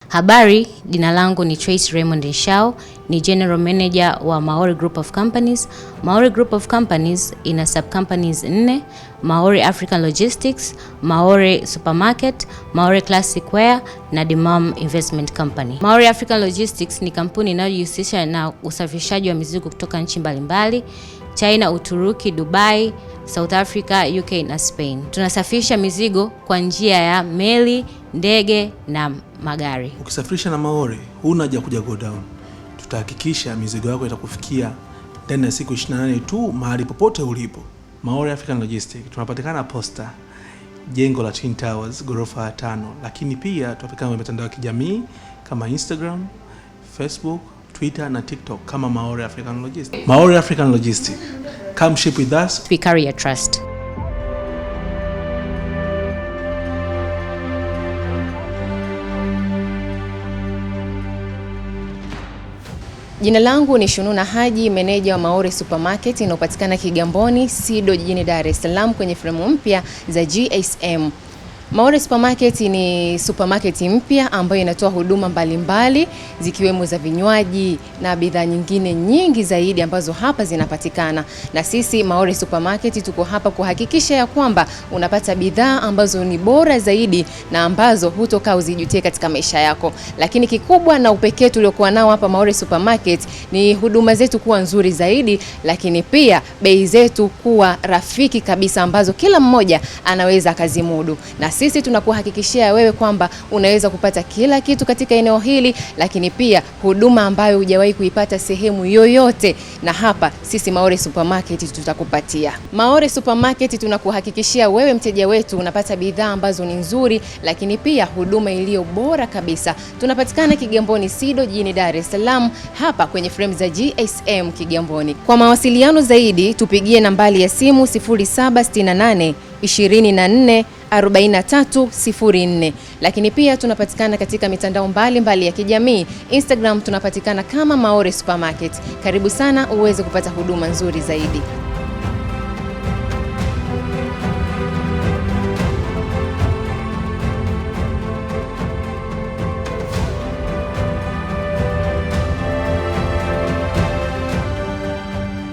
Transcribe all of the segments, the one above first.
Habari, jina langu ni Trace Raymond Nshao, ni General Manager wa Maori Group of Companies. Maori Group of Companies ina sub-companies 4, Maori African Logistics, Maori Supermarket, Maori Classic Wear na Dimam Investment Company. Maori African Logistics ni kampuni inayojihusisha na usafirishaji wa mizigo kutoka nchi mbalimbali, China, Uturuki, Dubai, South Africa, UK na Spain. Tunasafirisha mizigo kwa njia ya meli, ndege na magari. Ukisafirisha na Maori, huna haja kuja go down. Tutahakikisha mizigo yako itakufikia ndani ya siku 28 tu mahali popote ulipo. Maori African Logistics tunapatikana Posta, jengo la Twin Towers, ghorofa 5. Lakini pia tunapatikana kwenye mitandao ya kijamii kama Instagram, Facebook, Twitter na TikTok kama Maori African Logistics. Maori African Logistics. Come ship with us. We carry your trust. Jina langu ni Shununa Haji, meneja wa Maori Supermarket inayopatikana Kigamboni, Sido, jijini Dar es Salaam kwenye fremu mpya za GSM. Maori Supermarket ni supermarket mpya ambayo inatoa huduma mbalimbali zikiwemo za vinywaji na bidhaa nyingine nyingi zaidi ambazo hapa zinapatikana. Na sisi Maori Supermarket tuko hapa kuhakikisha ya kwamba unapata bidhaa ambazo ni bora zaidi na ambazo hutokaa uzijutie katika maisha yako. Lakini kikubwa na upekee tuliokuwa nao hapa Maori Supermarket ni huduma zetu kuwa nzuri zaidi, lakini pia bei zetu kuwa rafiki kabisa ambazo kila mmoja anaweza akazimudu. Na sisi tunakuhakikishia wewe kwamba unaweza kupata kila kitu katika eneo hili, lakini pia huduma ambayo hujawahi kuipata sehemu yoyote, na hapa sisi Maori Supermarket tutakupatia. Maori Supermarket tunakuhakikishia wewe mteja wetu unapata bidhaa ambazo ni nzuri, lakini pia huduma iliyo bora kabisa. Tunapatikana Kigamboni, Sido, jijini Dar es Salaam, hapa kwenye frame za GSM Kigamboni. Kwa mawasiliano zaidi tupigie nambari ya simu 0768 24 4304. Lakini pia tunapatikana katika mitandao mbalimbali ya kijamii. Instagram tunapatikana kama Maori Supermarket. Karibu sana uweze kupata huduma nzuri zaidi.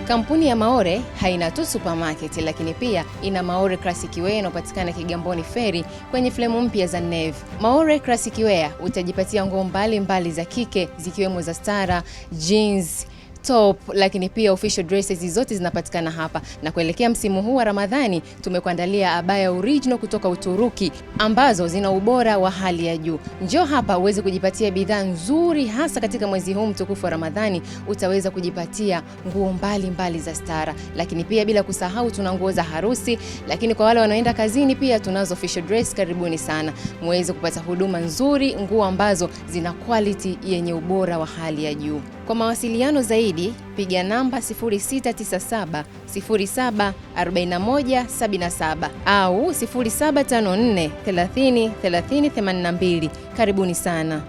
Kampuni ya Maori haina tu supermarket, lakini pia ina Maori Classic Wear inayopatikana Kigamboni Ferry kwenye flemu mpya za Navy. Maori Classic Wear utajipatia nguo mbalimbali za kike zikiwemo za stara, jeans, top, lakini pia official dresses zote zinapatikana hapa. Na kuelekea msimu huu wa Ramadhani tumekuandalia abaya original kutoka Uturuki ambazo zina ubora wa hali ya juu. Njoo hapa uweze kujipatia bidhaa nzuri, hasa katika mwezi huu mtukufu wa Ramadhani utaweza kujipatia nguo mbalimbali za stara. Lakini pia bila kusahau tuna nguo za harusi, lakini kwa wale wanaoenda kazini pia tunazo official dress. Karibuni sana muweze kupata huduma nzuri, nguo ambazo zina quality yenye ubora wa hali ya juu. Kwa mawasiliano zaidi piga namba 0697 07 41 77 au 0754 30 30 82. Karibuni sana.